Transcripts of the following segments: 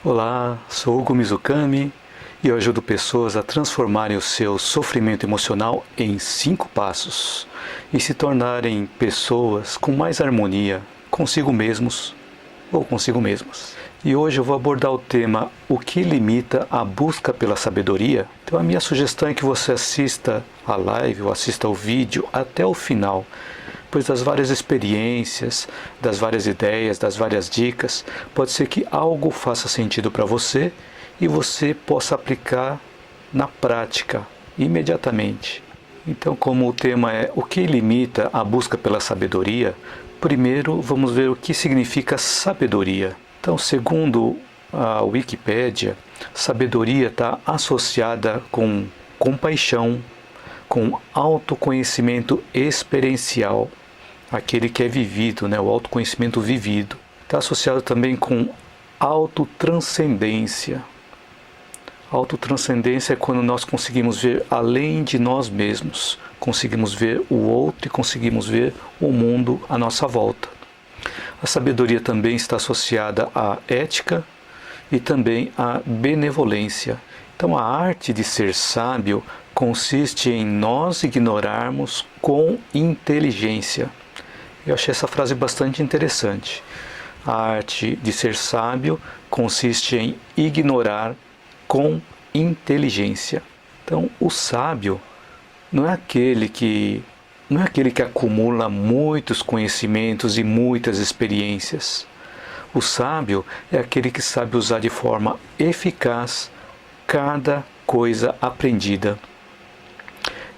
Olá, sou Hugo Mizukami e eu ajudo pessoas a transformarem o seu sofrimento emocional em 5 passos e se tornarem pessoas com mais harmonia consigo mesmos ou consigo mesmas. E hoje eu vou abordar o tema o que limita a busca pela sabedoria. Então a minha sugestão é que você assista a live ou assista o vídeo até o final, pois das várias experiências, das várias ideias, das várias dicas, pode ser que algo faça sentido para você e você possa aplicar na prática, imediatamente. Então, como o tema é o que limita a busca pela sabedoria, primeiro vamos ver o que significa sabedoria. Então, segundo a Wikipédia, sabedoria está associada com compaixão, com autoconhecimento experiencial, aquele que é vivido, o autoconhecimento vivido. Está associado também com autotranscendência. Autotranscendência é quando nós conseguimos ver além de nós mesmos, conseguimos ver o outro e conseguimos ver o mundo à nossa volta. A sabedoria também está associada à ética e também à benevolência. Então a arte de ser sábio consiste em nós ignorarmos com inteligência. Eu achei essa frase bastante interessante. A arte de ser sábio consiste em ignorar com inteligência. Então, o sábio não é aquele que acumula muitos conhecimentos e muitas experiências. O sábio é aquele que sabe usar de forma eficaz cada coisa aprendida.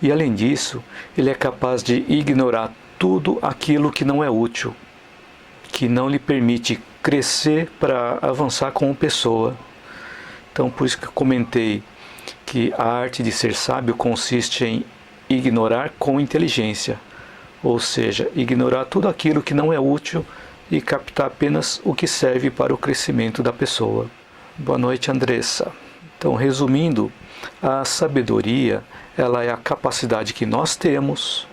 E além disso, ele é capaz de ignorar tudo aquilo que não é útil, que não lhe permite crescer para avançar como pessoa. Então, por isso que eu comentei que a arte de ser sábio consiste em ignorar com inteligência, ou seja, ignorar tudo aquilo que não é útil e captar apenas o que serve para o crescimento da pessoa. Boa noite, Andressa. Então, resumindo, a sabedoria, ela é a capacidade que nós temos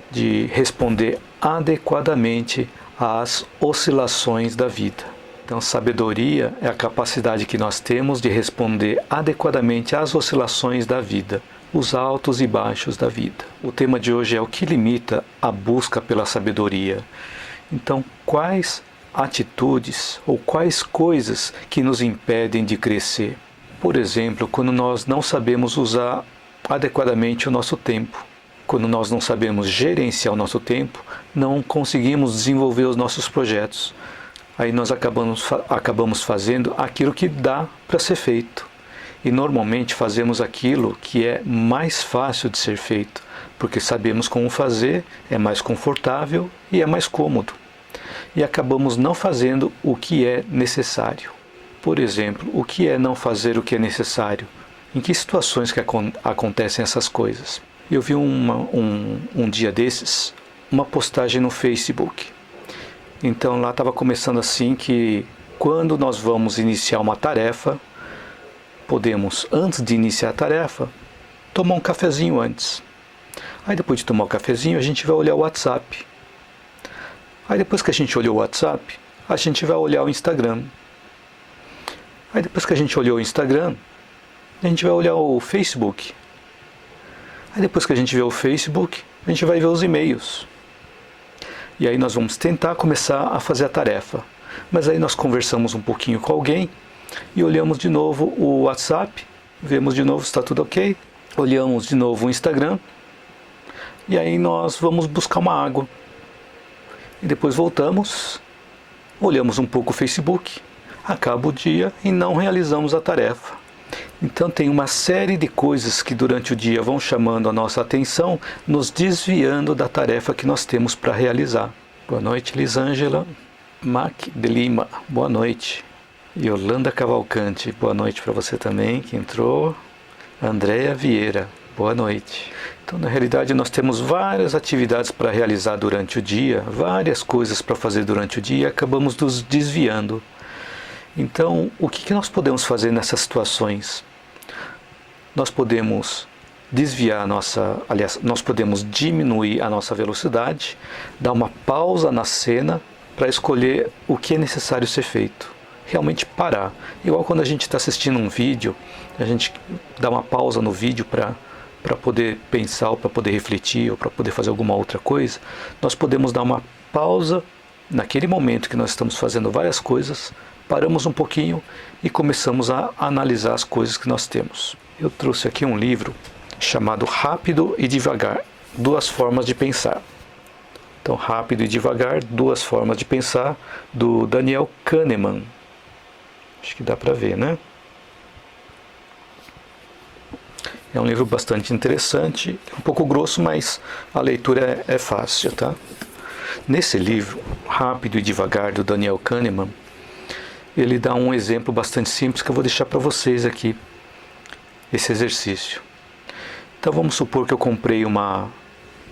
de responder adequadamente às oscilações da vida. Então, sabedoria é a capacidade que nós temos de responder adequadamente às oscilações da vida, os altos e baixos da vida. O tema de hoje é o que limita a busca pela sabedoria. Então, quais atitudes ou quais coisas que nos impedem de crescer? Por exemplo, quando nós não sabemos usar adequadamente o nosso tempo. Quando nós não sabemos gerenciar o nosso tempo, não conseguimos desenvolver os nossos projetos. Aí nós acabamos fazendo aquilo que dá para ser feito. E normalmente fazemos aquilo que é mais fácil de ser feito, porque sabemos como fazer, é mais confortável e é mais cômodo. E acabamos não fazendo o que é necessário. Por exemplo, o que é não fazer o que é necessário? Em que situações que acontecem essas coisas? Eu vi um dia desses, uma postagem no Facebook. Então lá estava começando assim que quando nós vamos iniciar uma tarefa, podemos, antes de iniciar a tarefa, tomar um cafezinho antes. Aí depois de tomar o cafezinho, a gente vai olhar o WhatsApp. Aí depois que a gente olhou o WhatsApp, a gente vai olhar o Instagram. Aí depois que a gente olhou o Instagram, a gente vai olhar o Facebook. Aí depois que a gente vê o Facebook, a gente vai ver os e-mails. E aí nós vamos tentar começar a fazer a tarefa. Mas aí nós conversamos um pouquinho com alguém e olhamos de novo o WhatsApp, vemos de novo se está tudo ok, olhamos de novo o Instagram e aí nós vamos buscar uma água. E depois voltamos, olhamos um pouco o Facebook, acaba o dia e não realizamos a tarefa. Então tem uma série de coisas que durante o dia vão chamando a nossa atenção, nos desviando da tarefa que nós temos para realizar. Boa noite, Lisângela. Mac de Lima, boa noite. Yolanda Cavalcante, boa noite para você também, que entrou. Andréa Vieira, boa noite. Então, na realidade, nós temos várias atividades para realizar durante o dia, várias coisas para fazer durante o dia e acabamos nos desviando. Então, o que nós podemos fazer nessas situações? Nós podemos desviar nós podemos diminuir a nossa velocidade, dar uma pausa na cena para escolher o que é necessário ser feito. realmente parar. Igual quando a gente está assistindo um vídeo, a gente dá uma pausa no vídeo para poder pensar, ou para poder refletir, ou para poder fazer alguma outra coisa. Nós podemos dar uma pausa naquele momento que nós estamos fazendo várias coisas, paramos um pouquinho e começamos a analisar as coisas que nós temos. Eu trouxe aqui um livro chamado Rápido e Devagar, Duas Formas de Pensar. Então, Rápido e Devagar, Duas Formas de Pensar, do Daniel Kahneman. Acho que dá para ver, né? É um livro bastante interessante, um pouco grosso, mas a leitura é fácil, tá? Nesse livro, Rápido e Devagar, do Daniel Kahneman, ele dá um exemplo bastante simples que eu vou deixar para vocês aqui, esse exercício. Então vamos supor que eu comprei uma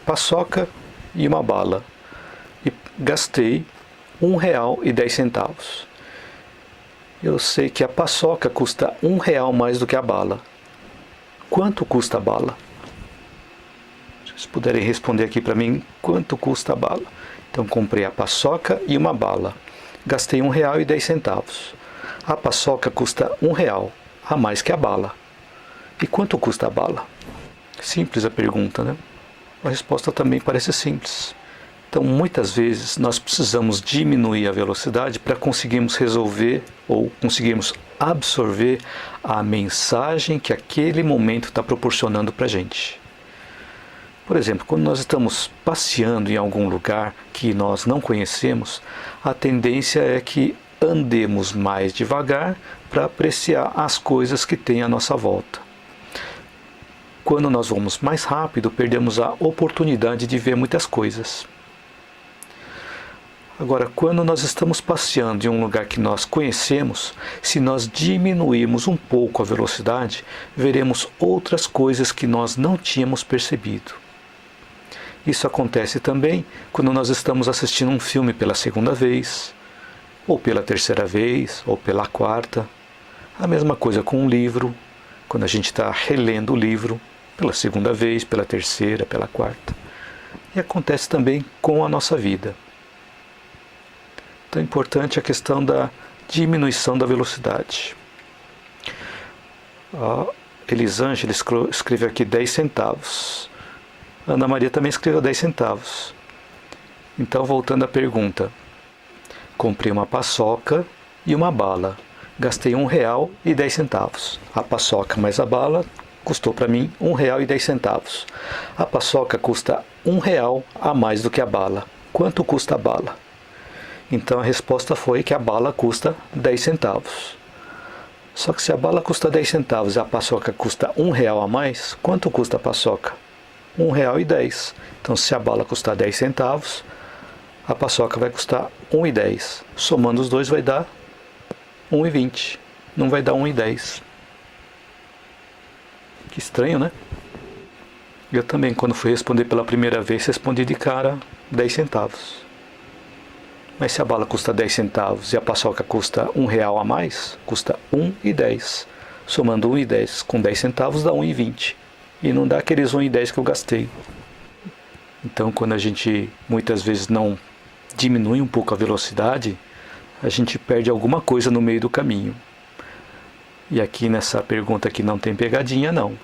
paçoca e uma bala e gastei R$1,10. Eu sei que a paçoca custa R$1 mais do que a bala. Quanto custa a bala? Se vocês puderem responder aqui para mim, quanto custa a bala? Então comprei a paçoca e uma bala. Gastei R$1,10. A paçoca custa R$1 a mais que a bala. E quanto custa a bala? Simples a pergunta, né? A resposta também parece simples. Então, muitas vezes, nós precisamos diminuir a velocidade para conseguirmos resolver ou conseguirmos absorver a mensagem que aquele momento está proporcionando para a gente. Por exemplo, quando nós estamos passeando em algum lugar que nós não conhecemos, a tendência é que andemos mais devagar para apreciar as coisas que tem à nossa volta. Quando nós vamos mais rápido, perdemos a oportunidade de ver muitas coisas. Agora, quando nós estamos passeando em um lugar que nós conhecemos, se nós diminuirmos um pouco a velocidade, veremos outras coisas que nós não tínhamos percebido. Isso acontece também quando nós estamos assistindo um filme pela segunda vez, ou pela terceira vez, ou pela quarta. A mesma coisa com um livro, quando a gente está relendo o livro pela segunda vez, pela terceira, pela quarta. E acontece também com a nossa vida. Então é importante a questão da diminuição da velocidade. A Elisângela escreveu aqui 10 centavos. Ana Maria também escreveu 10 centavos. Então, voltando à pergunta. Comprei uma paçoca e uma bala. Gastei R$1,10. A paçoca mais a bala custou para mim R$1,10. A paçoca custa R$1 a mais do que a bala. Quanto custa a bala? Então a resposta foi que a bala custa 10 centavos. Só que se a bala custa 10 centavos e a paçoca custa R$1 a mais, quanto custa a paçoca? R$1,10. Então se a bala custar 10 centavos, a paçoca vai custar R$1,10. Somando os dois vai dar R$1,20. Não vai dar R$1,10. Que estranho, né? Eu também, quando fui responder pela primeira vez, respondi de cara 10 centavos. Mas se a bala custa 10 centavos e a paçoca custa R$1 a mais, custa R$1,10. Somando R$1,10 com 10 centavos dá R$1,20. E não dá aqueles R$1,10 que eu gastei. Então, quando a gente muitas vezes não diminui um pouco a velocidade, a gente perde alguma coisa no meio do caminho. E aqui nessa pergunta aqui não tem pegadinha, não.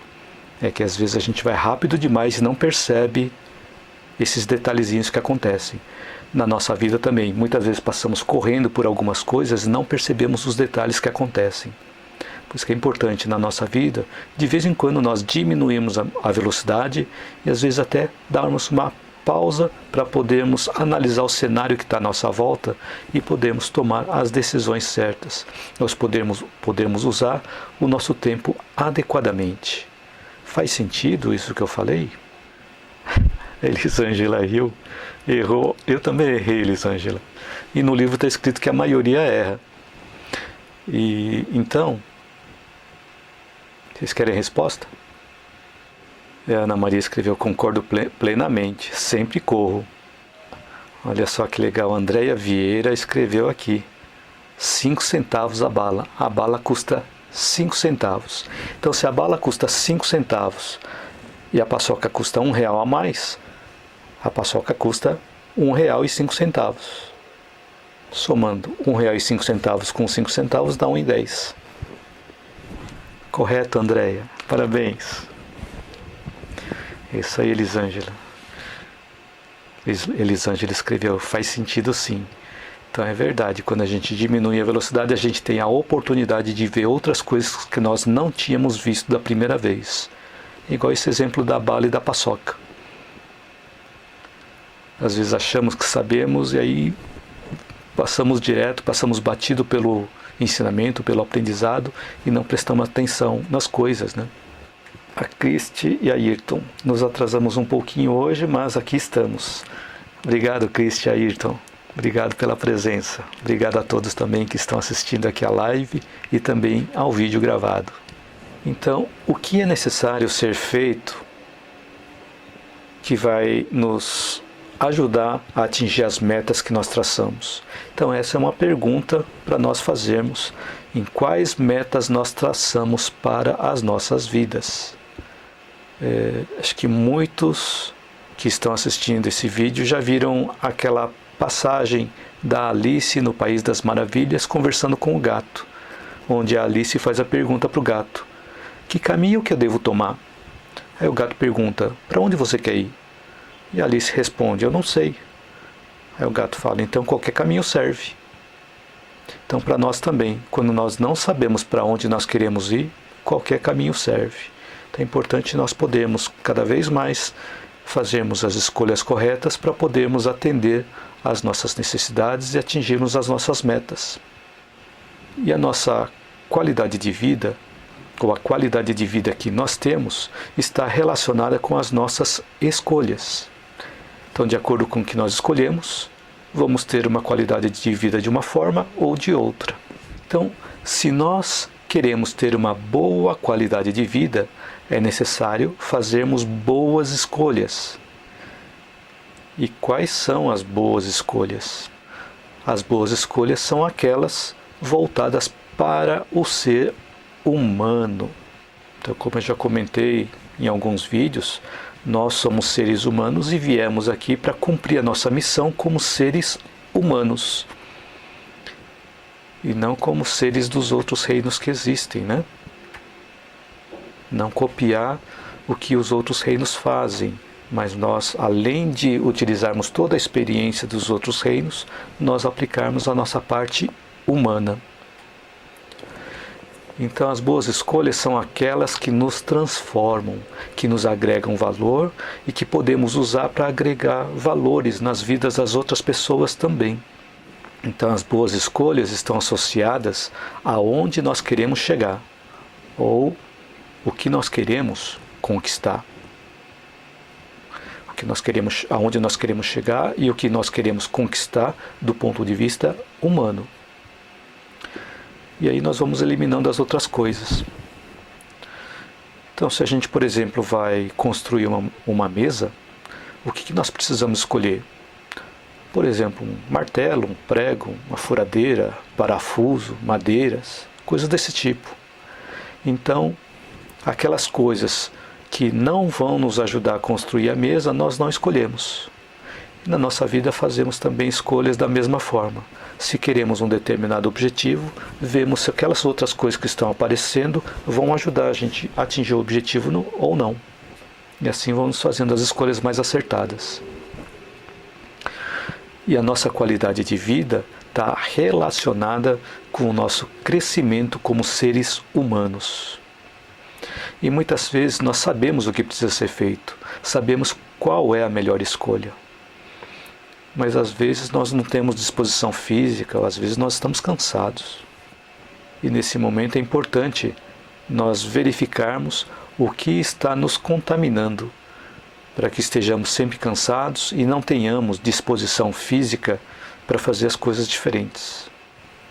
É que às vezes a gente vai rápido demais e não percebe esses detalhezinhos que acontecem. Na nossa vida também, muitas vezes passamos correndo por algumas coisas e não percebemos os detalhes que acontecem. Por isso que é importante na nossa vida, de vez em quando nós diminuímos a velocidade e às vezes até darmos uma pausa para podermos analisar o cenário que está à nossa volta e podermos tomar as decisões certas. Nós podemos usar o nosso tempo adequadamente. Faz sentido isso que eu falei? Elisângela riu. Errou. Eu também errei, Elisângela. E no livro está escrito que a maioria erra. E então, vocês querem resposta? A Ana Maria escreveu: concordo plenamente, sempre corro. Olha só que legal, Andréia Vieira escreveu aqui: 5 centavos a bala. A bala custa 5 centavos. Então, se a bala custa 5 centavos e a paçoca custa R$1 a mais, a paçoca custa R$1,05. Somando R$1,05 com 5 centavos dá R$1,10. Correto, Andréia? Parabéns. Isso aí, Elisângela. Elisângela escreveu, faz sentido sim. Então é verdade, quando a gente diminui a velocidade, a gente tem a oportunidade de ver outras coisas que nós não tínhamos visto da primeira vez. Igual esse exemplo da bala e da paçoca. Às vezes achamos que sabemos e aí passamos direto, passamos batido pelo ensinamento, pelo aprendizado e não prestamos atenção nas coisas, né? A Cristi e a Ayrton. Nos atrasamos um pouquinho hoje, mas aqui estamos. Obrigado, Cristi e Ayrton. Obrigado pela presença. Obrigado a todos também que estão assistindo aqui a live e também ao vídeo gravado. Então, o que é necessário ser feito que vai nos ajudar a atingir as metas que nós traçamos? Então, essa é uma pergunta para nós fazermos. Em quais metas nós traçamos para as nossas vidas? Acho que muitos que estão assistindo esse vídeo já viram aquela passagem da Alice no País das Maravilhas conversando com o gato, onde a Alice faz a pergunta para o gato: que caminho que eu devo tomar? Aí o gato pergunta: para onde você quer ir? E a Alice responde: eu não sei. Aí o gato fala: então qualquer caminho serve. Então para nós também, quando nós não sabemos para onde nós queremos ir, qualquer caminho serve. Então é importante nós podermos cada vez mais fazermos as escolhas corretas para podermos atender às nossas necessidades e atingirmos as nossas metas. E a nossa qualidade de vida, ou a qualidade de vida que nós temos, está relacionada com as nossas escolhas. Então, de acordo com o que nós escolhemos, vamos ter uma qualidade de vida de uma forma ou de outra. Então, se nós queremos ter uma boa qualidade de vida, é necessário fazermos boas escolhas. E quais são as boas escolhas? As boas escolhas são aquelas voltadas para o ser humano. Então, como eu já comentei em alguns vídeos, nós somos seres humanos e viemos aqui para cumprir a nossa missão como seres humanos. E não como seres dos outros reinos que existem, né? Não copiar o que os outros reinos fazem, mas nós, além de utilizarmos toda a experiência dos outros reinos, nós aplicarmos a nossa parte humana. Então as boas escolhas são aquelas que nos transformam, que nos agregam valor e que podemos usar para agregar valores nas vidas das outras pessoas também. Então as boas escolhas estão associadas aonde nós queremos chegar, ou o que nós queremos conquistar. O que nós queremos, aonde nós queremos chegar e o que nós queremos conquistar do ponto de vista humano. E aí nós vamos eliminando as outras coisas. Então, se a gente, por exemplo, vai construir uma mesa, o que nós precisamos escolher? Por exemplo, um martelo, um prego, uma furadeira, parafuso, madeiras, coisas desse tipo. Então, aquelas coisas que não vão nos ajudar a construir a mesa, nós não escolhemos. E na nossa vida fazemos também escolhas da mesma forma. Se queremos um determinado objetivo, vemos se aquelas outras coisas que estão aparecendo vão ajudar a gente a atingir o objetivo ou não. E assim vamos fazendo as escolhas mais acertadas. E a nossa qualidade de vida está relacionada com o nosso crescimento como seres humanos. E muitas vezes nós sabemos o que precisa ser feito, sabemos qual é a melhor escolha. Mas às vezes nós não temos disposição física, ou às vezes nós estamos cansados. E nesse momento é importante nós verificarmos o que está nos contaminando, para que estejamos sempre cansados e não tenhamos disposição física para fazer as coisas diferentes.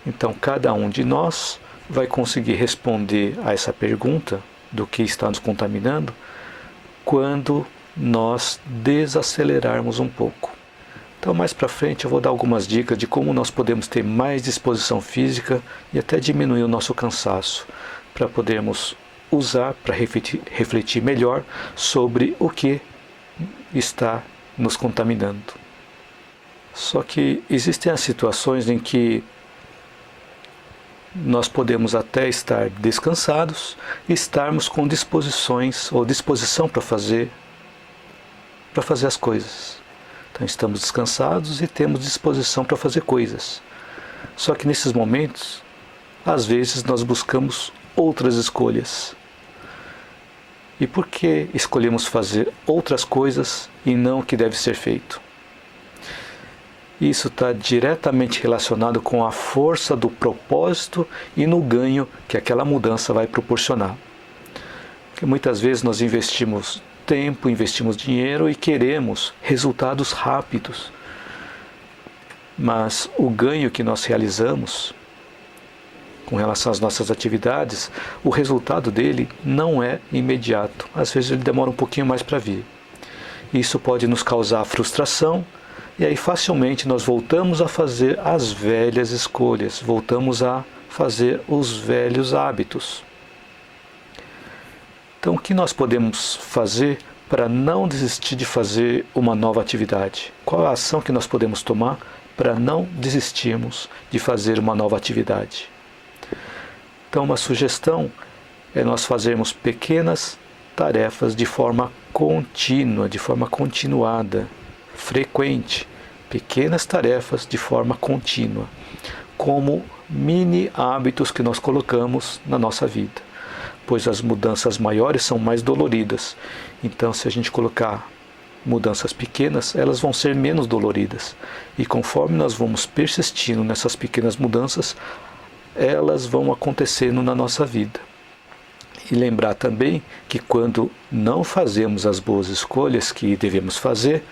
Então cada um de nós vai conseguir responder a essa pergunta do que está nos contaminando quando nós desacelerarmos um pouco. Então mais para frente eu vou dar algumas dicas de como nós podemos ter mais disposição física e até diminuir o nosso cansaço, para podermos usar para refletir melhor sobre o que está nos contaminando. Só que existem as situações em que nós podemos até estar descansados e estarmos com disposições ou disposição para fazer as coisas. Então estamos descansados e temos disposição para fazer coisas. Só que nesses momentos, às vezes nós buscamos outras escolhas. E por que escolhemos fazer outras coisas e não o que deve ser feito? Isso está diretamente relacionado com a força do propósito e no ganho que aquela mudança vai proporcionar. Porque muitas vezes nós investimos tempo, investimos dinheiro e queremos resultados rápidos. Mas o ganho que nós realizamos com relação às nossas atividades, o resultado dele não é imediato. Às vezes ele demora um pouquinho mais para vir. Isso pode nos causar frustração, e aí facilmente nós voltamos a fazer as velhas escolhas, voltamos a fazer os velhos hábitos. Então o que nós podemos fazer para não desistir de fazer uma nova atividade? Qual a ação que nós podemos tomar para não desistirmos de fazer uma nova atividade? Então uma sugestão é nós fazermos pequenas tarefas de forma contínua, de forma continuada, frequente, pequenas tarefas de forma contínua, como mini hábitos que nós colocamos na nossa vida, pois as mudanças maiores são mais doloridas. Então, se a gente colocar mudanças pequenas, elas vão ser menos doloridas. E conforme nós vamos persistindo nessas pequenas mudanças, elas vão acontecendo na nossa vida. E lembrar também que quando não fazemos as boas escolhas que devemos fazer,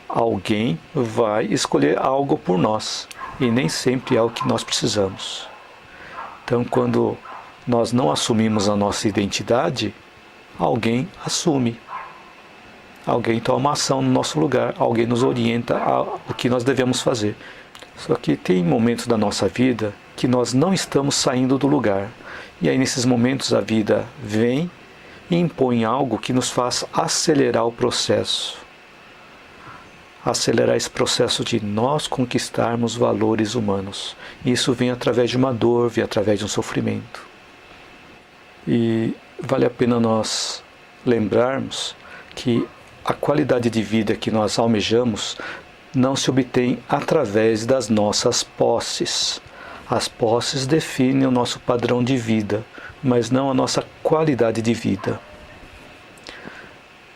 alguém vai escolher algo por nós, e nem sempre é o que nós precisamos. Então, quando nós não assumimos a nossa identidade, alguém assume. Alguém toma ação no nosso lugar, alguém nos orienta ao que nós devemos fazer. Só que tem momentos da nossa vida que nós não estamos saindo do lugar. E aí nesses momentos a vida vem e impõe algo que nos faz acelerar o processo. Acelerar esse processo de nós conquistarmos valores humanos. Isso vem através de uma dor, vem através de um sofrimento. E vale a pena nós lembrarmos que a qualidade de vida que nós almejamos não se obtém através das nossas posses. As posses definem o nosso padrão de vida, mas não a nossa qualidade de vida.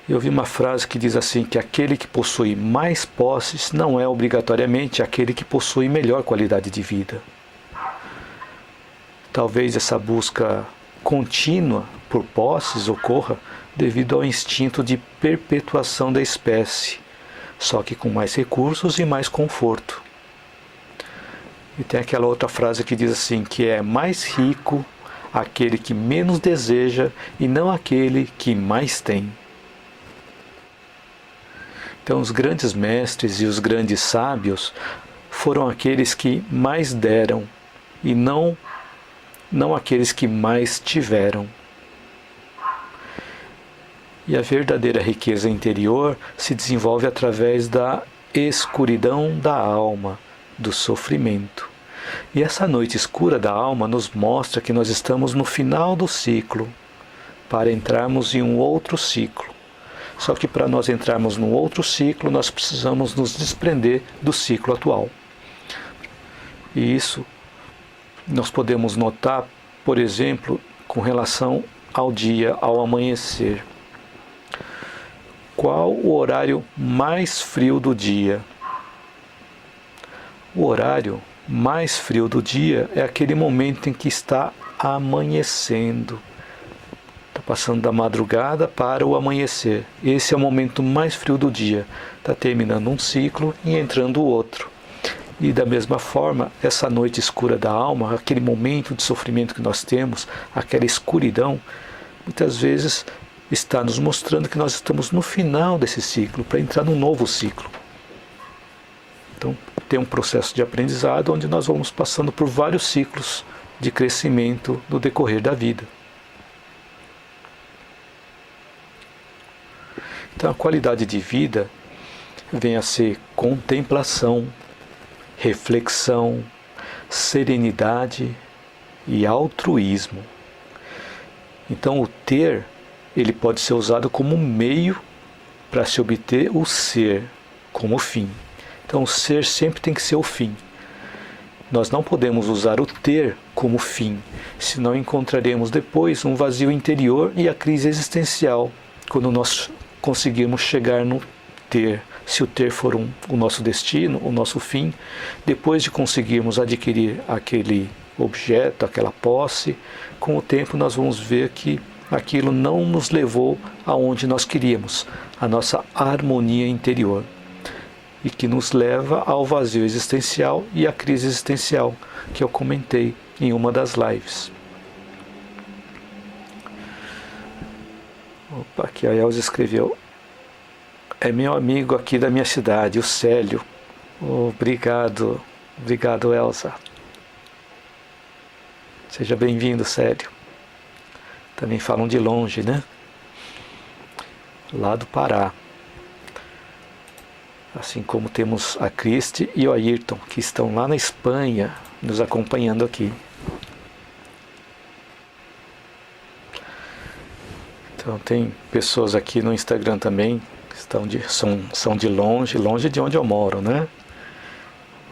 Eu vi uma frase que diz assim, que aquele que possui mais posses não é obrigatoriamente aquele que possui melhor qualidade de vida. Talvez essa busca contínua por posses ocorra devido ao instinto de perpetuação da espécie, só que com mais recursos e mais conforto. E tem aquela outra frase que diz assim, que é mais rico aquele que menos deseja e não aquele que mais tem. Então os grandes mestres e os grandes sábios foram aqueles que mais deram e não aqueles que mais tiveram. E a verdadeira riqueza interior se desenvolve através da escuridão da alma, do sofrimento. E essa noite escura da alma nos mostra que nós estamos no final do ciclo, para entrarmos em um outro ciclo. Só que para nós entrarmos num outro ciclo, nós precisamos nos desprender do ciclo atual. E isso nós podemos notar, por exemplo, com relação ao dia, ao amanhecer. Qual o horário mais frio do dia? O horário mais frio do dia é aquele momento em que está amanhecendo. Está passando da madrugada para o amanhecer. Esse é o momento mais frio do dia. Está terminando um ciclo e entrando o outro. E da mesma forma, essa noite escura da alma, aquele momento de sofrimento que nós temos, aquela escuridão, muitas vezes está nos mostrando que nós estamos no final desse ciclo, para entrar num novo ciclo. Então, tem um processo de aprendizado onde nós vamos passando por vários ciclos de crescimento no decorrer da vida. Então, a qualidade de vida vem a ser contemplação, reflexão, serenidade e altruísmo. Então o ter, ele pode ser usado como meio para se obter o ser como fim. Então o ser sempre tem que ser o fim. Nós não podemos usar o ter como fim, senão encontraremos depois um vazio interior e a crise existencial, quando nós conseguirmos chegar no ter. Se o ter for o nosso destino, o nosso fim, depois de conseguirmos adquirir aquele objeto, aquela posse, com o tempo nós vamos ver que aquilo não nos levou aonde nós queríamos, a nossa harmonia interior, e que nos leva ao vazio existencial e à crise existencial, que eu comentei em uma das lives. Opa, aqui a Elza escreveu: é meu amigo aqui da minha cidade, o Célio. Obrigado, Elza. Seja bem-vindo, Célio. Também falam de longe, né? Lá do Pará. Assim como temos a Cristi e o Ayrton, que estão lá na Espanha, nos acompanhando aqui. Então tem pessoas aqui no Instagram também, que são de longe de onde eu moro, né?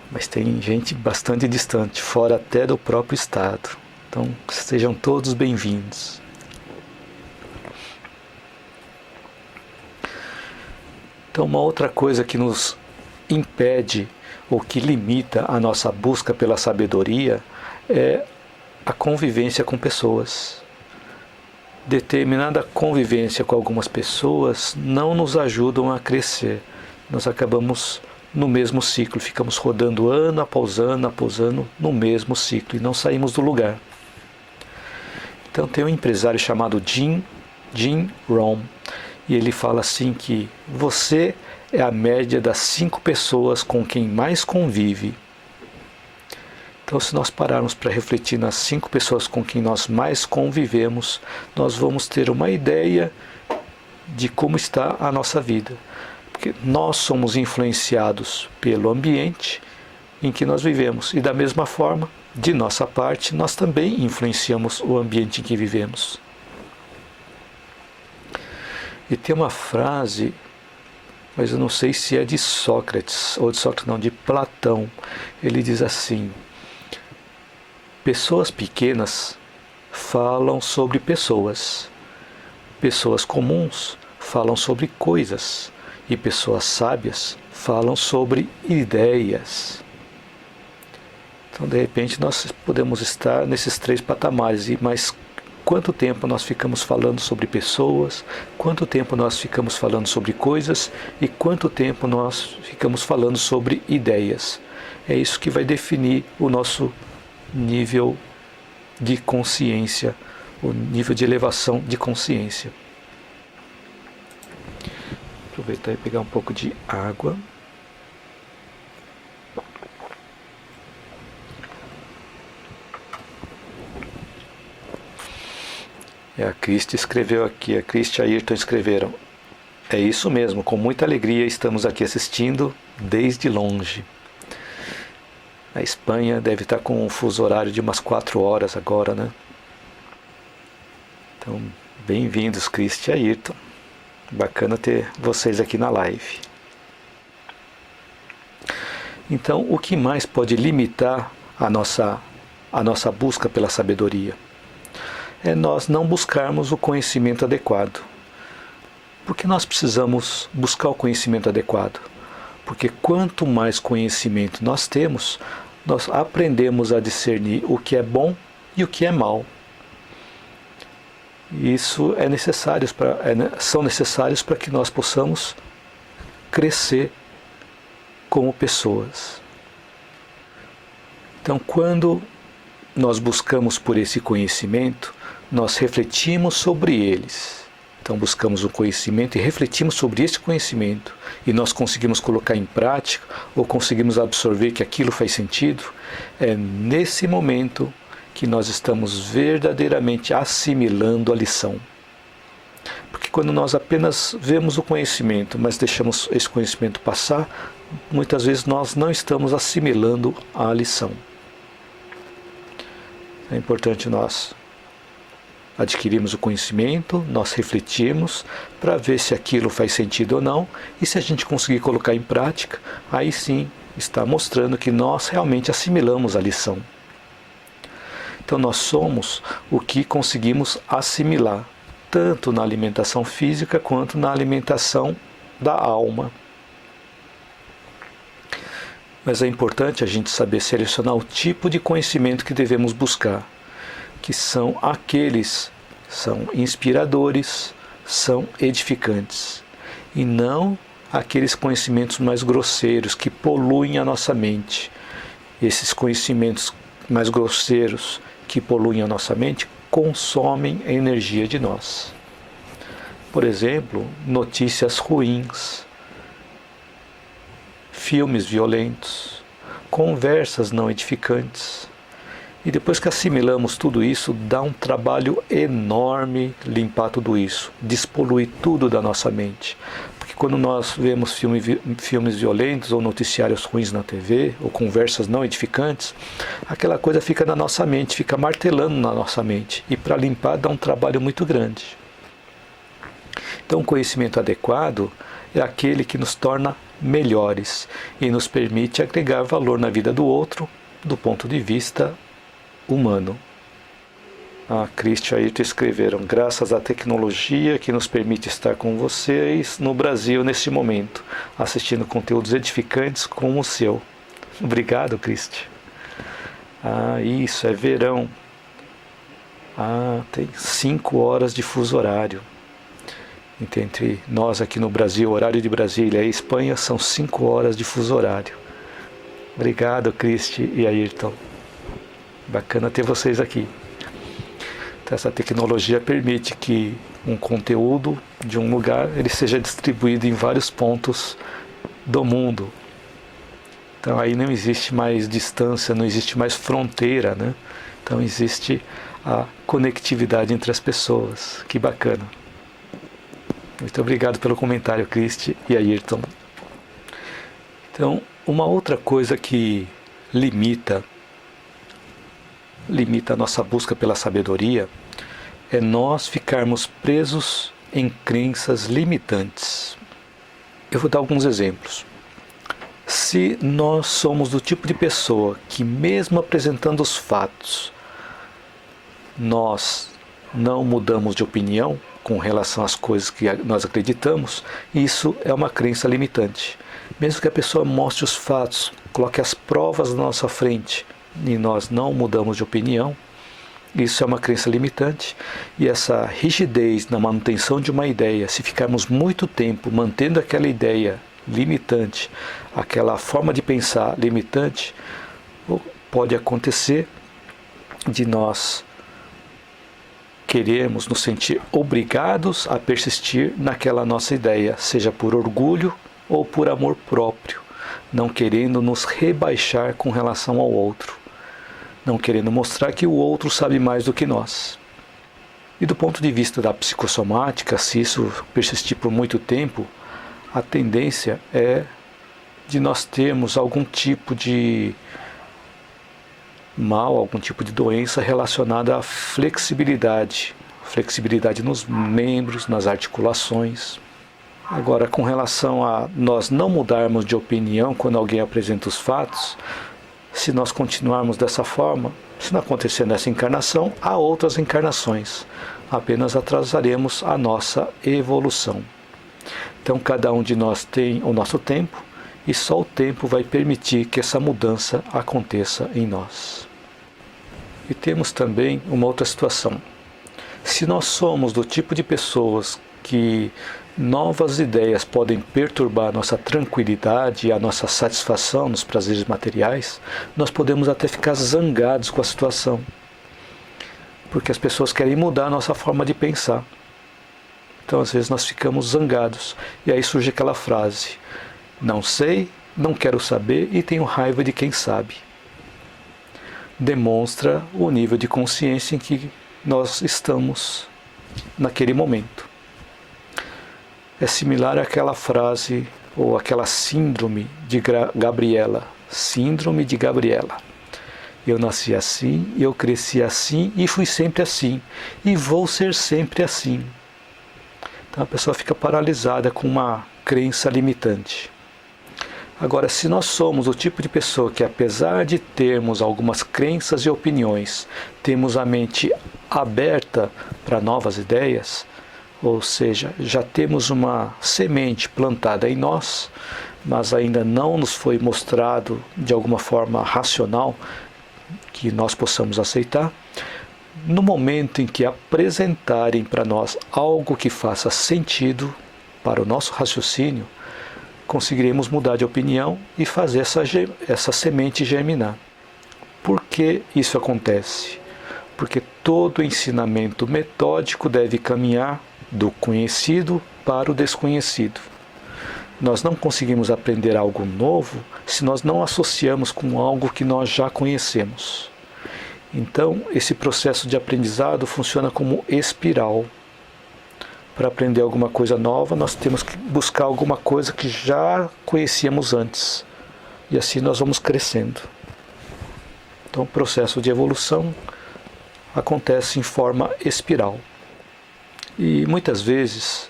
Mas tem gente bastante distante, fora até do próprio estado. Então sejam todos bem-vindos. Então, uma outra coisa que nos impede ou que limita a nossa busca pela sabedoria é a convivência com pessoas. Determinada convivência com algumas pessoas não nos ajudam a crescer. Nós acabamos no mesmo ciclo, ficamos rodando ano após ano no mesmo ciclo e não saímos do lugar. Então tem um empresário chamado Jim Rohn, e ele fala assim que você é a média das 5 pessoas com quem mais convive. Então, se nós pararmos para refletir nas 5 pessoas com quem nós mais convivemos, nós vamos ter uma ideia de como está a nossa vida. Porque nós somos influenciados pelo ambiente em que nós vivemos. E da mesma forma, de nossa parte, nós também influenciamos o ambiente em que vivemos. E tem uma frase, mas eu não sei se é de Sócrates, ou de Sócrates não, de Platão. Ele diz assim: pessoas pequenas falam sobre pessoas, pessoas comuns falam sobre coisas, e pessoas sábias falam sobre ideias. Então, de repente, nós podemos estar nesses 3 patamares, mas quanto tempo nós ficamos falando sobre pessoas, quanto tempo nós ficamos falando sobre coisas e quanto tempo nós ficamos falando sobre ideias. É isso que vai definir o nosso nível de consciência, o nível de elevação de consciência. Vou aproveitar e pegar um pouco de água. A Cristi escreveu aqui, a Cristi e a Ayrton escreveram: é isso mesmo, com muita alegria estamos aqui assistindo desde longe. A Espanha deve estar com um fuso horário de umas 4 horas agora, né? Então, bem-vindos, Cristi e Ayrton. Bacana ter vocês aqui na live. Então, o que mais pode limitar a nossa busca pela sabedoria? É nós não buscarmos o conhecimento adequado. Por que nós precisamos buscar o conhecimento adequado? Porque quanto mais conhecimento nós temos, nós aprendemos a discernir o que é bom e o que é mal. Isso são necessários para que nós possamos crescer como pessoas. Então, quando nós buscamos por esse conhecimento, nós refletimos sobre eles. Então buscamos o conhecimento e refletimos sobre esse conhecimento e nós conseguimos colocar em prática ou conseguimos absorver que aquilo faz sentido. É nesse momento que nós estamos verdadeiramente assimilando a lição. Porque quando nós apenas vemos o conhecimento, mas deixamos esse conhecimento passar, muitas vezes nós não estamos assimilando a lição. É importante nós adquirirmos o conhecimento, nós refletirmos para ver se aquilo faz sentido ou não, e se a gente conseguir colocar em prática, aí sim está mostrando que nós realmente assimilamos a lição. Então nós somos o que conseguimos assimilar, tanto na alimentação física quanto na alimentação da alma. Mas é importante a gente saber selecionar o tipo de conhecimento que devemos buscar, que são aqueles que são inspiradores, são edificantes, e não aqueles conhecimentos mais grosseiros que poluem a nossa mente. Esses conhecimentos mais grosseiros que poluem a nossa mente consomem a energia de nós. Por exemplo, notícias ruins, filmes violentos, conversas não edificantes. E depois que assimilamos tudo isso, dá um trabalho enorme limpar tudo isso, despoluir tudo da nossa mente. Porque quando nós vemos filmes violentos ou noticiários ruins na TV, ou conversas não edificantes, aquela coisa fica na nossa mente, fica martelando na nossa mente. E para limpar dá um trabalho muito grande. Então o conhecimento adequado é aquele que nos torna melhores e nos permite agregar valor na vida do outro do ponto de vista humano. A Cristi e a Ayrton escreveram: graças à tecnologia que nos permite estar com vocês no Brasil neste momento, assistindo conteúdos edificantes como o seu. Obrigado, Cristi. Isso, é verão. Tem 5 horas de fuso horário. Entre nós aqui no Brasil, horário de Brasília e Espanha, são 5 horas de fuso horário. Obrigado, Cristi e Ayrton. Bacana ter vocês aqui. Então, essa tecnologia permite que um conteúdo de um lugar ele seja distribuído em vários pontos do mundo. Então aí não existe mais distância, não existe mais fronteira, né? Então existe a conectividade entre as pessoas. Que bacana. Muito obrigado pelo comentário, Cristi e Ayrton. Então, uma outra coisa que limita a nossa busca pela sabedoria é nós ficarmos presos em crenças limitantes. Eu vou dar alguns exemplos. Se nós somos do tipo de pessoa que, mesmo apresentando os fatos, nós não mudamos de opinião com relação às coisas que nós acreditamos, isso é uma crença limitante. Mesmo que a pessoa mostre os fatos, coloque as provas na nossa frente e nós não mudamos de opinião, isso é uma crença limitante. E essa rigidez na manutenção de uma ideia, se ficarmos muito tempo mantendo aquela ideia limitante, aquela forma de pensar limitante, pode acontecer de nós queremos nos sentir obrigados a persistir naquela nossa ideia, seja por orgulho ou por amor próprio, não querendo nos rebaixar com relação ao outro, não querendo mostrar que o outro sabe mais do que nós. E do ponto de vista da psicossomática, se isso persistir por muito tempo, a tendência é de nós termos algum tipo de mal, algum tipo de doença relacionada à flexibilidade nos membros, nas articulações. Agora, com relação a nós não mudarmos de opinião quando alguém apresenta os fatos, se nós continuarmos dessa forma, se não acontecer nessa encarnação, há outras encarnações, apenas atrasaremos a nossa evolução. Então cada um de nós tem o nosso tempo, e só o tempo vai permitir que essa mudança aconteça em nós. E temos também uma outra situação. Se nós somos do tipo de pessoas que novas ideias podem perturbar a nossa tranquilidade e a nossa satisfação nos prazeres materiais, nós podemos até ficar zangados com a situação. Porque as pessoas querem mudar a nossa forma de pensar. Então às vezes nós ficamos zangados. E aí surge aquela frase: não sei, não quero saber e tenho raiva de quem sabe. Demonstra o nível de consciência em que nós estamos naquele momento. é similar àquela frase ou aquela síndrome de Gabriela. Síndrome de Gabriela. Eu nasci assim, eu cresci assim e fui sempre assim. E vou ser sempre assim. Então a pessoa fica paralisada com uma crença limitante. Agora, se nós somos o tipo de pessoa que, apesar de termos algumas crenças e opiniões, temos a mente aberta para novas ideias, ou seja, já temos uma semente plantada em nós, mas ainda não nos foi mostrado de alguma forma racional que nós possamos aceitar, no momento em que apresentarem para nós algo que faça sentido para o nosso raciocínio, conseguiremos mudar de opinião e fazer essa semente germinar. Por que isso acontece? Porque todo ensinamento metódico deve caminhar do conhecido para o desconhecido. Nós não conseguimos aprender algo novo se nós não associamos com algo que nós já conhecemos. Então, esse processo de aprendizado funciona como espiral. Para aprender alguma coisa nova, nós temos que buscar alguma coisa que já conhecíamos antes. E assim nós vamos crescendo. Então, o processo de evolução acontece em forma espiral. E muitas vezes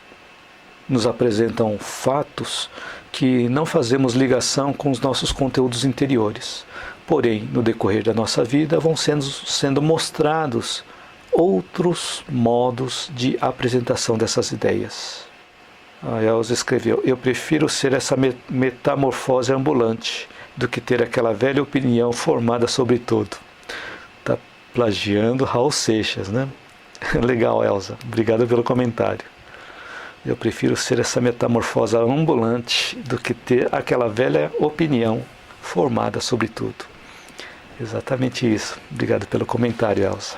nos apresentam fatos que não fazemos ligação com os nossos conteúdos interiores. Porém, no decorrer da nossa vida, vão sendo mostrados outros modos de apresentação dessas ideias. A Elza escreveu: eu prefiro ser essa metamorfose ambulante do que ter aquela velha opinião formada sobre tudo. Está plagiando Raul Seixas, né? Legal, Elza. Obrigado pelo comentário. Eu prefiro ser essa metamorfose ambulante do que ter aquela velha opinião formada sobre tudo. Exatamente isso. Obrigado pelo comentário, Elza.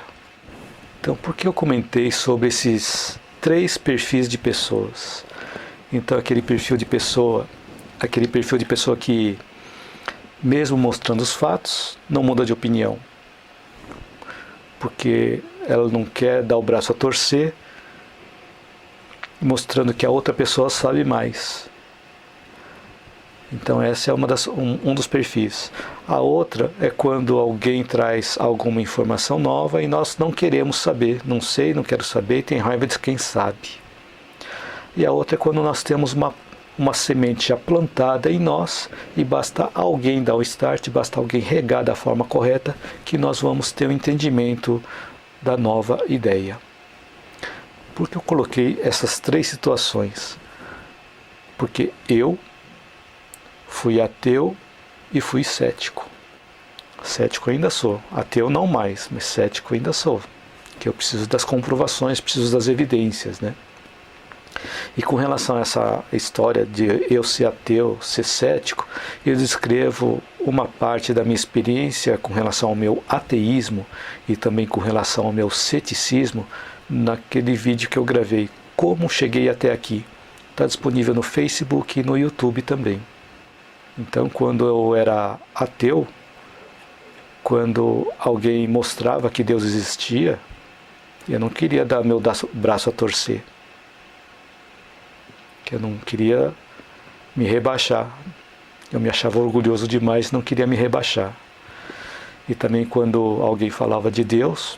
Então, por que eu comentei sobre esses 3 perfis de pessoas? Então, aquele perfil de pessoa que, mesmo mostrando os fatos, não muda de opinião. Porque ela não quer dar o braço a torcer, mostrando que a outra pessoa sabe mais. Então essa é um dos perfis. A outra é quando alguém traz alguma informação nova e nós não queremos saber, não sei, não quero saber, e tem raiva de quem sabe. E a outra é quando nós temos uma semente já plantada em nós e basta alguém dar o start, basta alguém regar da forma correta que nós vamos ter o entendimento da nova ideia. Por que eu coloquei essas 3 situações? Porque eu fui ateu e fui cético. Cético ainda sou. Ateu não mais, mas cético ainda sou. Que eu preciso das comprovações, preciso das evidências, né? E com relação a essa história de eu ser ateu, ser cético, eu descrevo uma parte da minha experiência com relação ao meu ateísmo e também com relação ao meu ceticismo naquele vídeo que eu gravei, Como Cheguei Até Aqui. Está disponível no Facebook e no YouTube também. Então, quando eu era ateu, quando alguém mostrava que Deus existia, eu não queria dar meu braço a torcer. Que eu não queria me rebaixar. Eu me achava orgulhoso demais, não queria me rebaixar. E também quando alguém falava de Deus,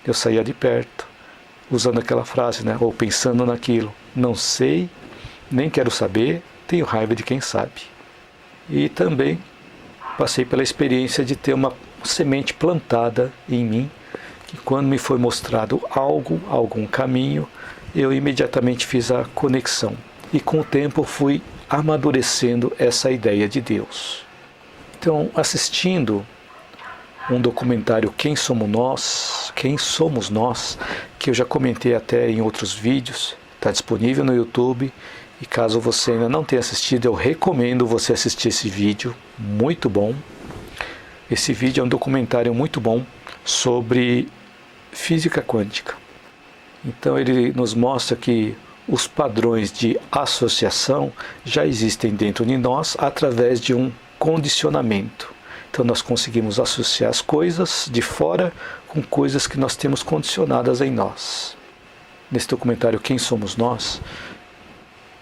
eu saía de perto, usando aquela frase, né? Ou pensando naquilo. Não sei, nem quero saber, tenho raiva de quem sabe. E também passei pela experiência de ter uma semente plantada em mim, que quando me foi mostrado algum caminho, eu imediatamente fiz a conexão. E com o tempo fui amadurecendo essa ideia de Deus. Então, assistindo um documentário Quem Somos Nós, que eu já comentei até em outros vídeos, está disponível no YouTube. E caso você ainda não tenha assistido, eu recomendo você assistir esse vídeo, muito bom. Esse vídeo é um documentário muito bom sobre física quântica. Então ele nos mostra que os padrões de associação já existem dentro de nós através de um condicionamento. Então nós conseguimos associar as coisas de fora com coisas que nós temos condicionadas em nós. Nesse documentário Quem Somos Nós,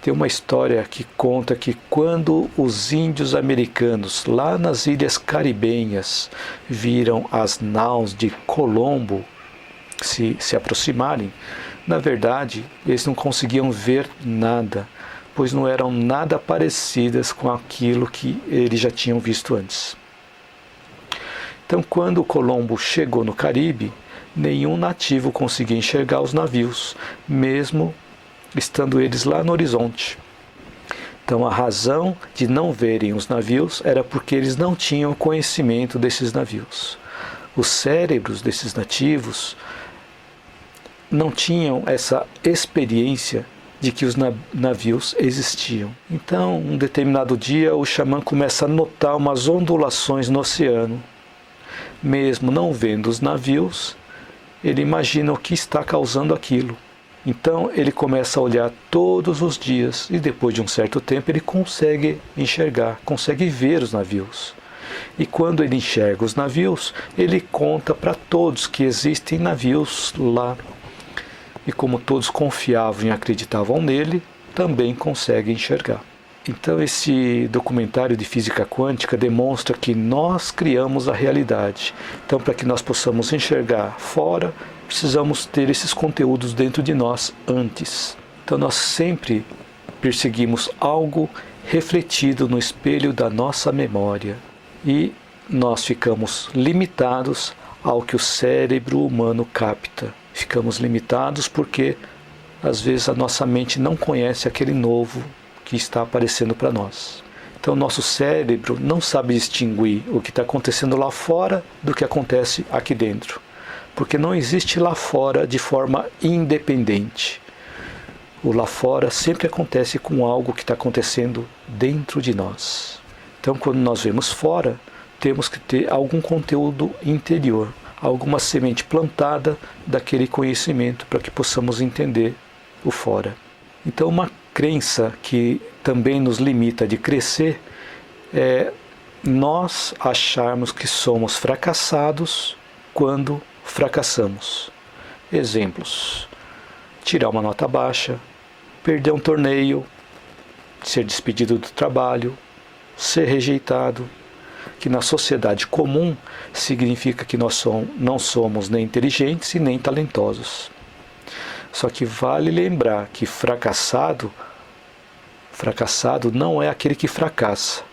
Tem uma história que conta que quando os índios americanos, lá nas ilhas caribenhas, viram as naus de Colombo se aproximarem, na verdade, eles não conseguiam ver nada, pois não eram nada parecidas com aquilo que eles já tinham visto antes. Então, quando Colombo chegou no Caribe, nenhum nativo conseguia enxergar os navios, mesmo estando eles lá no horizonte. Então, a razão de não verem os navios era porque eles não tinham conhecimento desses navios. Os cérebros desses nativos não tinham essa experiência de que os navios existiam. Então, um determinado dia, o xamã começa a notar umas ondulações no oceano. Mesmo não vendo os navios, ele imagina o que está causando aquilo. Então ele começa a olhar todos os dias e depois de um certo tempo ele consegue enxergar, consegue ver os navios. E quando ele enxerga os navios, ele conta para todos que existem navios lá. E como todos confiavam e acreditavam nele, também consegue enxergar. Então esse documentário de física quântica demonstra que nós criamos a realidade. Então, para que nós possamos enxergar fora, precisamos ter esses conteúdos dentro de nós antes. Então nós sempre perseguimos algo refletido no espelho da nossa memória. E nós ficamos limitados ao que o cérebro humano capta. Ficamos limitados porque às vezes a nossa mente não conhece aquele novo que está aparecendo para nós. Então nosso cérebro não sabe distinguir o que está acontecendo lá fora do que acontece aqui dentro. Porque não existe lá fora de forma independente. O lá fora sempre acontece com algo que está acontecendo dentro de nós. Então quando nós vemos fora, temos que ter algum conteúdo interior, alguma semente plantada daquele conhecimento para que possamos entender o fora. Então uma crença que também nos limita de crescer é nós acharmos que somos fracassados quando fracassamos. Exemplos: tirar uma nota baixa, perder um torneio, ser despedido do trabalho, ser rejeitado, que na sociedade comum significa que nós não somos nem inteligentes e nem talentosos. Só que vale lembrar que fracassado não é aquele que fracassa.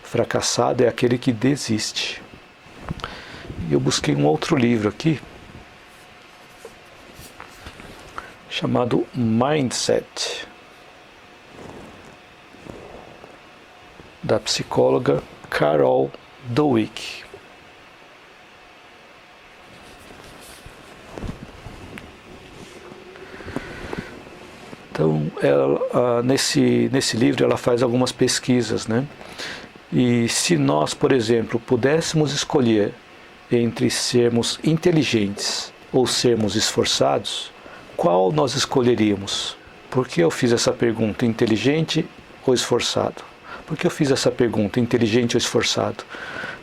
Fracassado é aquele que desiste. Eu busquei um outro livro aqui, chamado Mindset, da psicóloga Carol Dweck. Então, nesse livro ela faz algumas pesquisas, né? E se nós, por exemplo, pudéssemos escolher entre sermos inteligentes ou sermos esforçados, qual nós escolheríamos? Por que eu fiz essa pergunta, inteligente ou esforçado? Por que eu fiz essa pergunta, inteligente ou esforçado?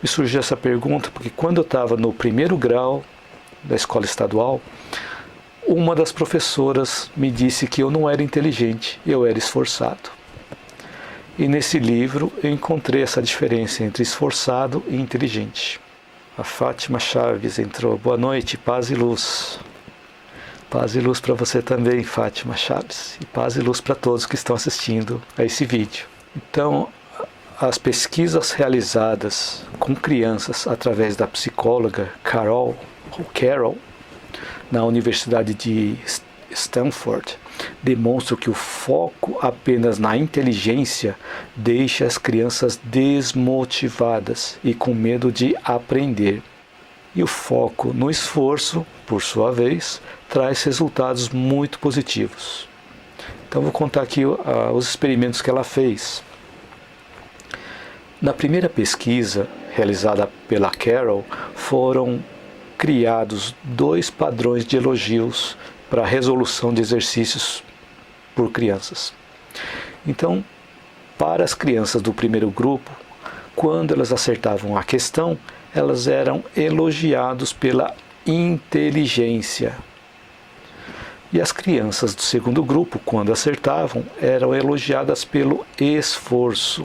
Me surgiu essa pergunta porque quando eu estava no primeiro grau da escola estadual, uma das professoras me disse que eu não era inteligente, eu era esforçado. E nesse livro eu encontrei essa diferença entre esforçado e inteligente. A Fátima Chaves entrou. Boa noite, paz e luz. Paz e luz para você também, Fátima Chaves. E paz e luz para todos que estão assistindo a esse vídeo. Então, as pesquisas realizadas com crianças através da psicóloga Carol, na Universidade de Stanford, demonstram que o foco apenas na inteligência deixa as crianças desmotivadas e com medo de aprender. E o foco no esforço, por sua vez, traz resultados muito positivos. Então vou contar aqui os experimentos que ela fez. Na primeira pesquisa realizada pela Carol, foram criados 2 padrões de elogios para a resolução de exercícios por crianças. Então, para as crianças do primeiro grupo, quando elas acertavam a questão, elas eram elogiados pela inteligência. E as crianças do segundo grupo, quando acertavam, eram elogiadas pelo esforço.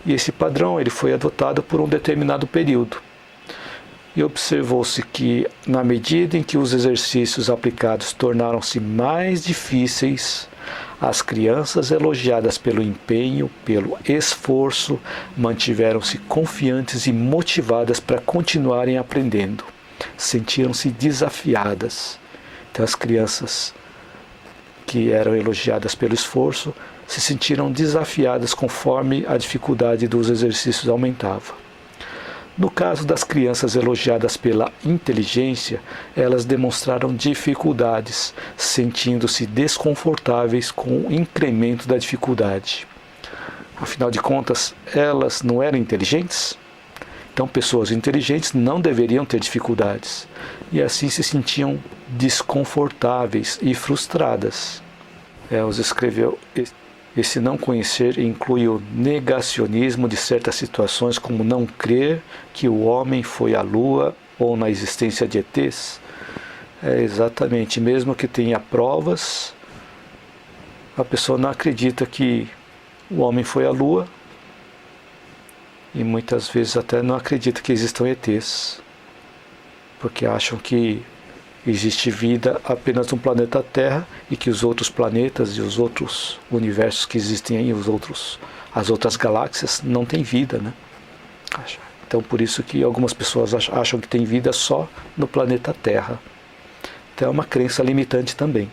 E esse padrão ele foi adotado por um determinado período. E observou-se que, na medida em que os exercícios aplicados tornaram-se mais difíceis, as crianças elogiadas pelo empenho, pelo esforço, mantiveram-se confiantes e motivadas para continuarem aprendendo. Sentiram-se desafiadas. Então, as crianças que eram elogiadas pelo esforço se sentiram desafiadas conforme a dificuldade dos exercícios aumentava. No caso das crianças elogiadas pela inteligência, elas demonstraram dificuldades, sentindo-se desconfortáveis com o incremento da dificuldade. Afinal de contas, elas não eram inteligentes? Então, pessoas inteligentes não deveriam ter dificuldades, e assim se sentiam desconfortáveis e frustradas. Elsa escreveu: esse não conhecer inclui o negacionismo de certas situações, como não crer que o homem foi à Lua ou na existência de ETs. Exatamente, mesmo que tenha provas, a pessoa não acredita que o homem foi à Lua e muitas vezes até não acredita que existam ETs, porque acham que existe vida apenas no planeta Terra e que os outros planetas e os outros universos que existem aí, as outras galáxias, não têm vida, né? Então, por isso que algumas pessoas acham que tem vida só no planeta Terra. Então, é uma crença limitante também.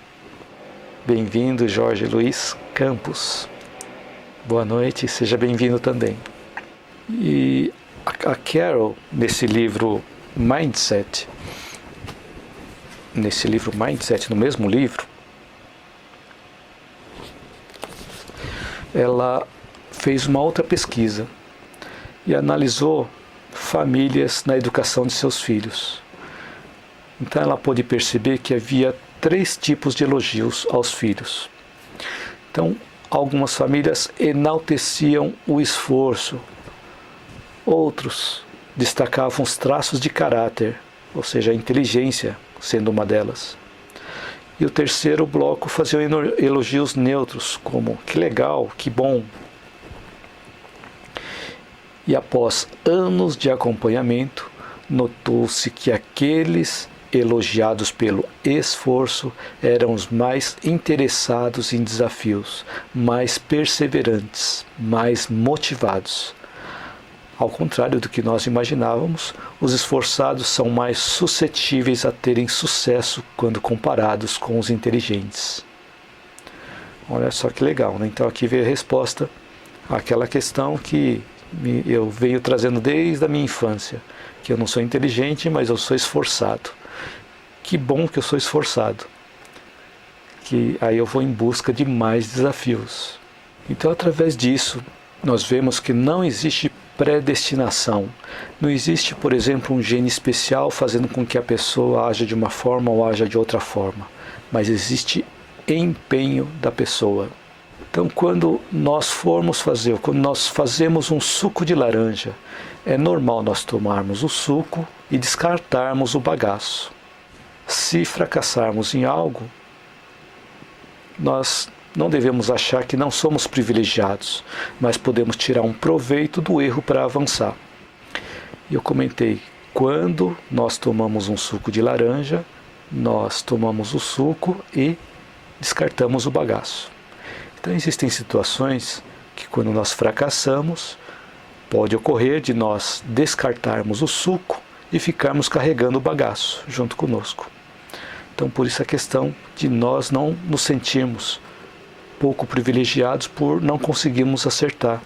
Bem-vindo, Jorge Luiz Campos. Boa noite, seja bem-vindo também. E a Carol, nesse livro Mindset, no mesmo livro, ela fez uma outra pesquisa e analisou famílias na educação de seus filhos. Então ela pôde perceber que havia 3 tipos de elogios aos filhos. Então, algumas famílias enalteciam o esforço, outros destacavam os traços de caráter, ou seja, a inteligência sendo uma delas. E o terceiro bloco fazia elogios neutros, como que legal, que bom. E após anos de acompanhamento, notou-se que aqueles elogiados pelo esforço eram os mais interessados em desafios, mais perseverantes, mais motivados. Ao contrário do que nós imaginávamos, os esforçados são mais suscetíveis a terem sucesso quando comparados com os inteligentes. Olha só que legal, né? Então aqui veio a resposta àquela questão que eu venho trazendo desde a minha infância, que eu não sou inteligente, mas eu sou esforçado. Que bom que eu sou esforçado, que aí eu vou em busca de mais desafios. Então, através disso, nós vemos que não existe predestinação. Não existe, por exemplo, um gene especial fazendo com que a pessoa haja de uma forma ou haja de outra forma, mas existe empenho da pessoa. Então, quando nós fazemos um suco de laranja, é normal nós tomarmos o suco e descartarmos o bagaço. Se fracassarmos em algo, nós não devemos achar que não somos privilegiados, mas podemos tirar um proveito do erro para avançar. E eu comentei, quando nós tomamos um suco de laranja, nós tomamos o suco e descartamos o bagaço. Então existem situações que quando nós fracassamos, pode ocorrer de nós descartarmos o suco e ficarmos carregando o bagaço junto conosco. Então por isso a questão de nós não nos sentirmos pouco privilegiados por não conseguirmos acertar.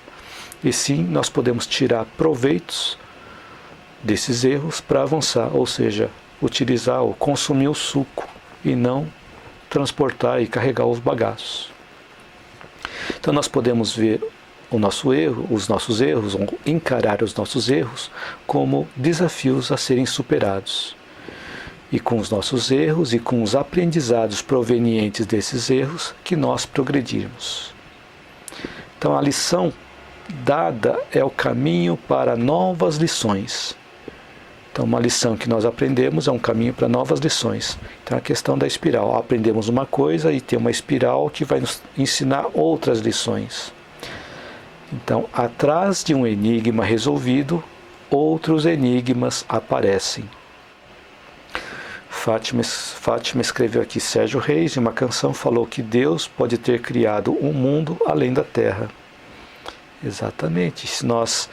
E sim, nós podemos tirar proveitos desses erros para avançar, ou seja, utilizar ou consumir o suco e não transportar e carregar os bagaços. Então nós podemos ver os nossos erros, ou encarar os nossos erros como desafios a serem superados. E com os nossos erros e com os aprendizados provenientes desses erros que nós progredirmos. Então a lição dada é o caminho para novas lições. Então, uma lição que nós aprendemos é um caminho para novas lições. Então, a questão da espiral. Aprendemos uma coisa e tem uma espiral que vai nos ensinar outras lições. Então, atrás de um enigma resolvido, outros enigmas aparecem. Fátima escreveu aqui, Sérgio Reis, em uma canção, falou que Deus pode ter criado um mundo além da Terra. Exatamente. Se nós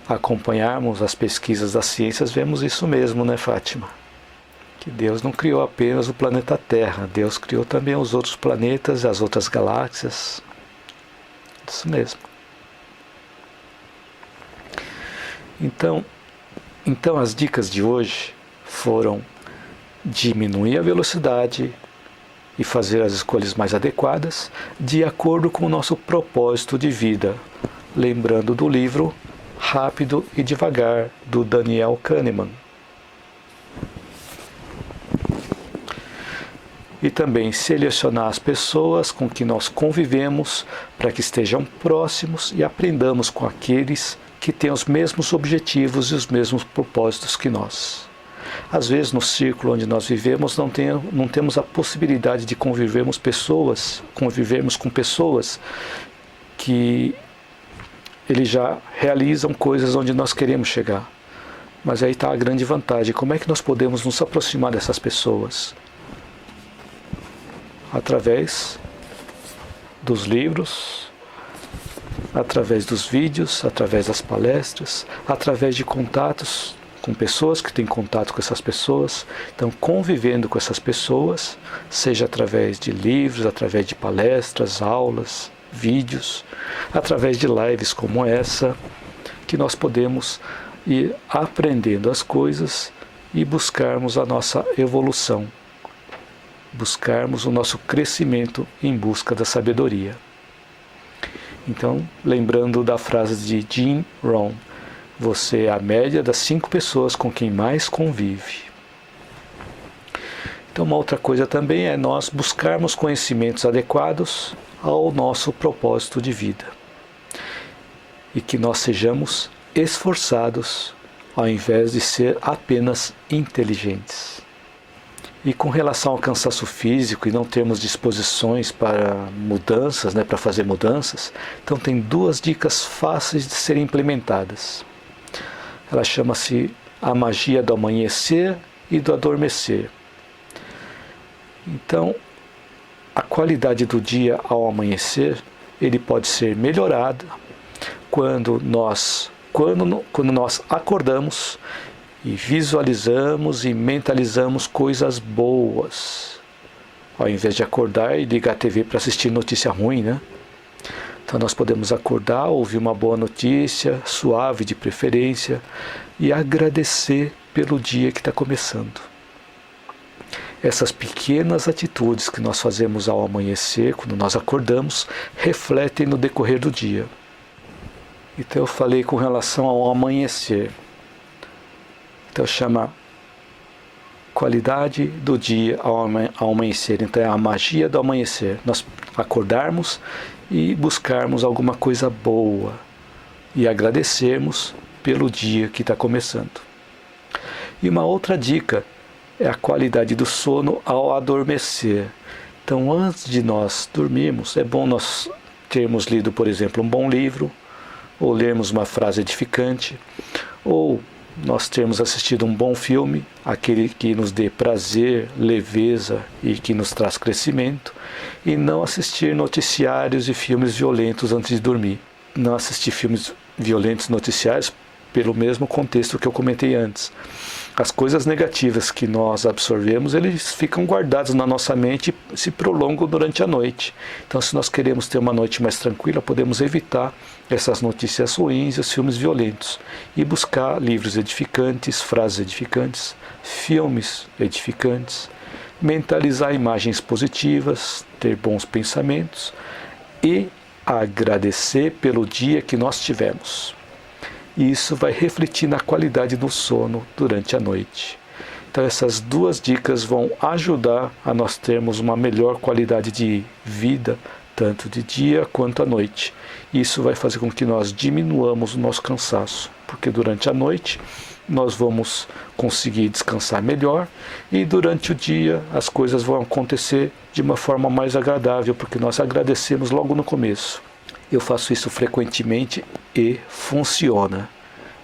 acompanharmos as pesquisas das ciências, vemos isso mesmo, né, Fátima? Que Deus não criou apenas o planeta Terra, Deus criou também os outros planetas e as outras galáxias. Isso mesmo. Então as dicas de hoje foram diminuir a velocidade e fazer as escolhas mais adequadas de acordo com o nosso propósito de vida. Lembrando do livro Rápido e Devagar, do Daniel Kahneman. E também selecionar as pessoas com que nós convivemos para que estejam próximos e aprendamos com aqueles que têm os mesmos objetivos e os mesmos propósitos que nós. Às vezes, no círculo onde nós vivemos, não temos a possibilidade de convivermos com pessoas que eles já realizam coisas onde nós queremos chegar. Mas aí está a grande vantagem. Como é que nós podemos nos aproximar dessas pessoas? Através dos livros, através dos vídeos, através das palestras, através de contatos com pessoas que têm contato com essas pessoas. Então, convivendo com essas pessoas, seja através de livros, através de palestras, aulas, vídeos, através de lives como essa, que nós podemos ir aprendendo as coisas e buscarmos a nossa evolução, buscarmos o nosso crescimento em busca da sabedoria. Então, lembrando da frase de Jim Rohn, você é a média das 5 pessoas com quem mais convive. Então, uma outra coisa também é nós buscarmos conhecimentos adequados ao nosso propósito de vida. E que nós sejamos esforçados, ao invés de ser apenas inteligentes. E com relação ao cansaço físico e não termos disposições para mudanças, para fazer mudanças, então tem 2 dicas fáceis de serem implementadas. Ela chama-se a magia do amanhecer e do adormecer. Então, a qualidade do dia ao amanhecer, ele pode ser melhorado quando nós acordamos e visualizamos e mentalizamos coisas boas, ao invés de acordar e ligar a TV para assistir notícia ruim, né? Então nós podemos acordar, ouvir uma boa notícia, suave de preferência, e agradecer pelo dia que está começando. Essas pequenas atitudes que nós fazemos ao amanhecer, quando nós acordamos, refletem no decorrer do dia. Então eu falei com relação ao amanhecer. Então chama qualidade do dia ao amanhecer. Então é a magia do amanhecer. Nós acordarmos e buscarmos alguma coisa boa e agradecermos pelo dia que está começando. E uma outra dica é a qualidade do sono ao adormecer. Então, antes de nós dormirmos, é bom nós termos lido, por exemplo, um bom livro, ou lermos uma frase edificante, ou nós termos assistido um bom filme, aquele que nos dê prazer, leveza e que nos traz crescimento, e não assistir noticiários e filmes violentos antes de dormir. Não assistir filmes violentos, noticiários, pelo mesmo contexto que eu comentei antes. As coisas negativas que nós absorvemos, eles ficam guardados na nossa mente e se prolongam durante a noite. Então, se nós queremos ter uma noite mais tranquila, podemos evitar essas notícias ruins e os filmes violentos e buscar livros edificantes, frases edificantes, filmes edificantes, mentalizar imagens positivas, ter bons pensamentos e agradecer pelo dia que nós tivemos. E isso vai refletir na qualidade do sono durante a noite. Então essas 2 dicas vão ajudar a nós termos uma melhor qualidade de vida, tanto de dia quanto à noite. Isso vai fazer com que nós diminuamos o nosso cansaço, porque durante a noite nós vamos conseguir descansar melhor e durante o dia as coisas vão acontecer de uma forma mais agradável, porque nós agradecemos logo no começo. Eu faço isso frequentemente e funciona.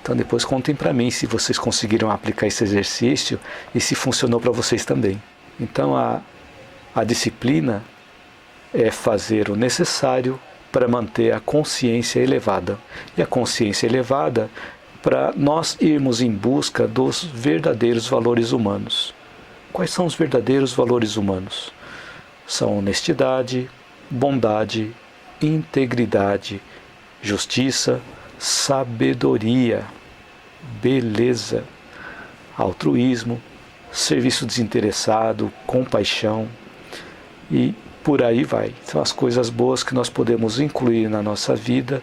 Então depois contem para mim se vocês conseguiram aplicar esse exercício e se funcionou para vocês também. Então a disciplina é fazer o necessário para manter a consciência elevada. E a consciência elevada para nós irmos em busca dos verdadeiros valores humanos. Quais são os verdadeiros valores humanos? São honestidade, bondade, integridade, justiça, sabedoria, beleza, altruísmo, serviço desinteressado, compaixão e por aí vai. São as coisas boas que nós podemos incluir na nossa vida,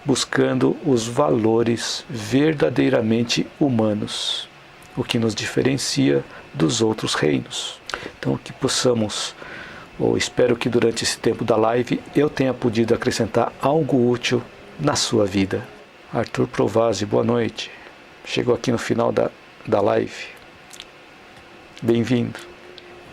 buscando os valores verdadeiramente humanos, o que nos diferencia dos outros reinos. Então que possamos, ou espero que durante esse tempo da live eu tenha podido acrescentar algo útil na sua vida. Arthur Provasi, boa noite. Chegou aqui no final da live. Bem-vindo.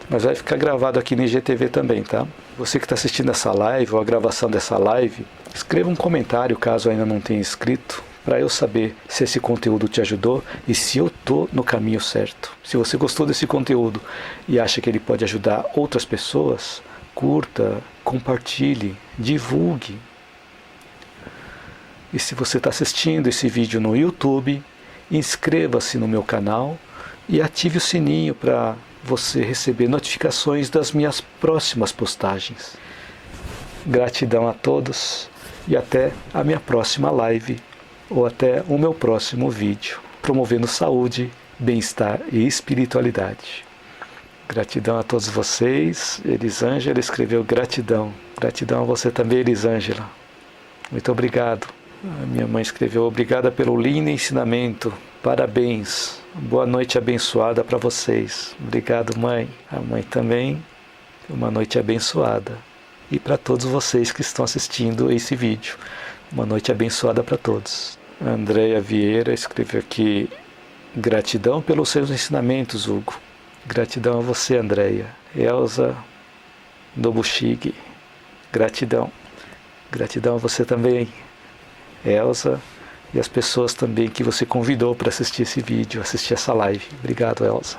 Mas vai ficar gravado aqui no IGTV também, tá? Você que está assistindo essa live ou a gravação dessa live, escreva um comentário caso ainda não tenha escrito, para eu saber se esse conteúdo te ajudou e se eu estou no caminho certo. Se você gostou desse conteúdo e acha que ele pode ajudar outras pessoas, curta, compartilhe, divulgue. E se você está assistindo esse vídeo no YouTube, inscreva-se no meu canal e ative o sininho para você receber notificações das minhas próximas postagens. Gratidão a todos e até a minha próxima live ou até o meu próximo vídeo, promovendo saúde, bem-estar e espiritualidade. Gratidão a todos vocês. Elisângela escreveu gratidão. Gratidão a você também, Elisângela. Muito obrigado. A minha mãe escreveu obrigada pelo lindo ensinamento. Parabéns. Boa noite abençoada para vocês. Obrigado, mãe. A mãe também. Uma noite abençoada. E para todos vocês que estão assistindo esse vídeo. Uma noite abençoada para todos. A Andréia Vieira escreveu aqui gratidão pelos seus ensinamentos, Hugo. Gratidão a você, Andréia. Elza Nobushige. Gratidão. Gratidão a você também, Elza, e as pessoas também que você convidou para assistir esse vídeo, assistir essa live. Obrigado, Elza.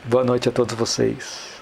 Boa noite a todos vocês.